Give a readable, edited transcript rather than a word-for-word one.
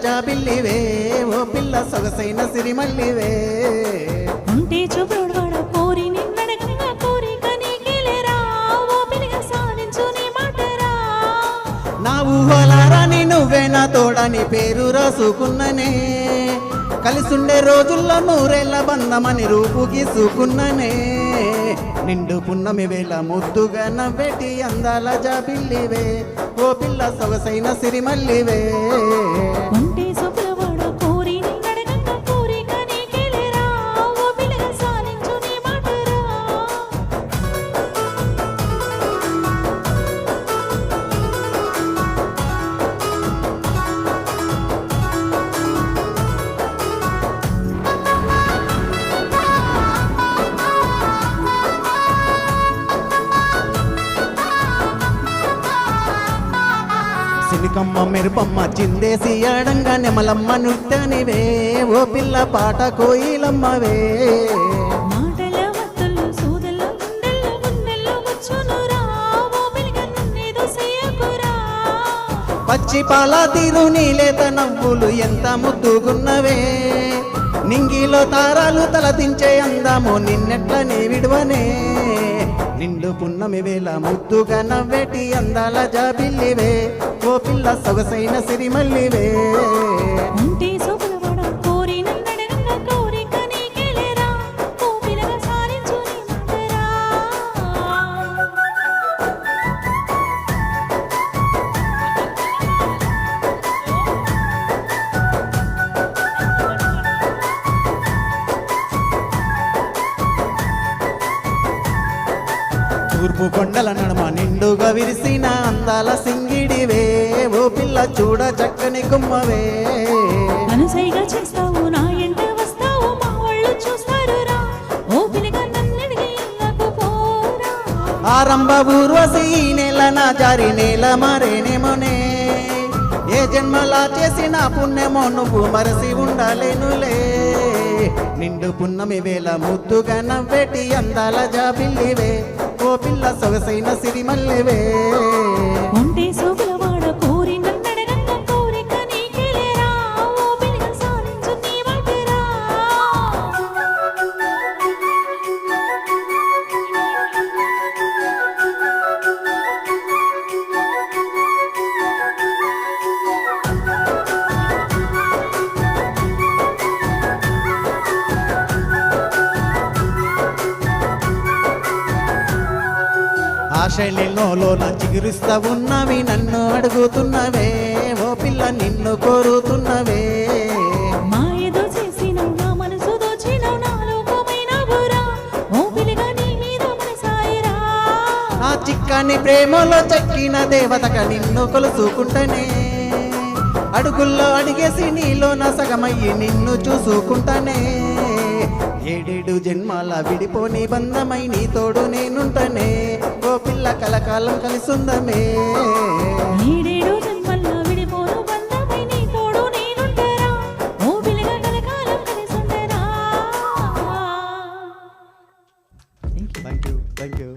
జాబిల్లివే ఓ పిల్ల సొగసైన సిరిమల్లివే ఉంటే చూపుడు కోరి నిన్నడగంగా కోరిక నీకెలేరా ఓ పిల్లగా సాధించు నీ మాటరా నా ఊహలారాని నువ్వే నా తోడని పేరు రాసుకున్ననే కలిసుండే రోజుల్లో నూరేళ్ల బంధమని రూపు గీసుకున్ననే నిండు పున్నమి వేళ ముద్దుగా నవ్వేటి అందాల జాబిల్లివే ఓ పిల్ల సొగసైన సిరిమల్లివే ఉంటే చూపుడు కోరి నిన్నడగంగా కోరిక నీకెలేరా ఓ పిల్లగా సాధించు నీ మాటరా సినికమ్మ మెరుపమ్మ చిందేసి ఆడంగా నెమలమ్మ నృత్యానివే ఓ పిల్ల పాట కోయిలమ్మవే మాటల వత్తులు సూదల గుండెల్లో గుండెల్లో వచ్చునురా ఓ పిల్లగా నన్నేదో చెయ్యకురా పచ్చి పాల తీరు నీలేత నవ్వులు ఎంత ముద్దుగున్నవే నింగిలో తారాలు తలదించే అందము నిన్నెట్ల నీ విడువనే నిండు పున్నమి వేళ ముద్దుగా నవ్వేటి అందాల జాబిల్లివే ఓ పిల్ల సొగసైన సిరిమల్లివే ఉంటే చూపుడు కోరి నన్నడగంగా కోరిక నీకెలేరా ఓ పిల్లగా సాధించు నీ మాటరా తూర్పు కొండల నడుమ నిండుగా విరిసిన అందాల సింగిడివే ఓ పిల్ల చూడ చక్కని గుమ్మవే మనసైగా చేస్తావు నా ఎంట వస్తావు మా వాళ్ళు చూస్తారురా ఓ పిల్లగా నన్నడిగి ఇళ్ళకు పోరా ఆరంభ ఊర్వశి ఈ నేల నా జారి నేల మారేనేమోనే ఏ జన్మలా చేసిన పుణ్యమో నువ్వు మరసి ఉండలేనులే నిండు పున్నమి వేళ ముద్దుగా నవ్వేటి అందాల జాబిల్లివే ఓ పిల్ల సొగసైన సిరిమల్లివే ఉంటే చూపులవాడ కోరి నన్నడగంగా కోరిక నీకెలేరా ఓ పిల్లగా సాధించు నీ మాటరా ఆశలెన్నోలోన చిగురిస్తా ఉన్నవి నన్ను అడుగుతున్నవే ఓ పిల్ల నిన్ను కోరుతున్నవే మా ఏదో చేసినావు నా మనసు దోచినావు నాలో కోమైనావురా ఓ పిల్లగా నీ మీద మనసాయిరా ఆ చిక్కని ప్రేమలో చక్కిన దేవతగా నిన్ను కొలుసుకుంటనే అడుగుల్లో అడిగేసి నీలో నా సగమయ్యి నిన్ను చూసుకుంటానే ఏడేడు జన్మాల విడిపోని బంధమై నీ తోడు నేనుంటనే ఓ పిల్ల కలకాలం కలిసుందమే ఏడేడు జన్మల్లో విడిపోను బంధమై నీ తోడు నేనుంటారా ఓ పిల్లగా కలకాలం కలిసుండరా థ్యాంక్ యూ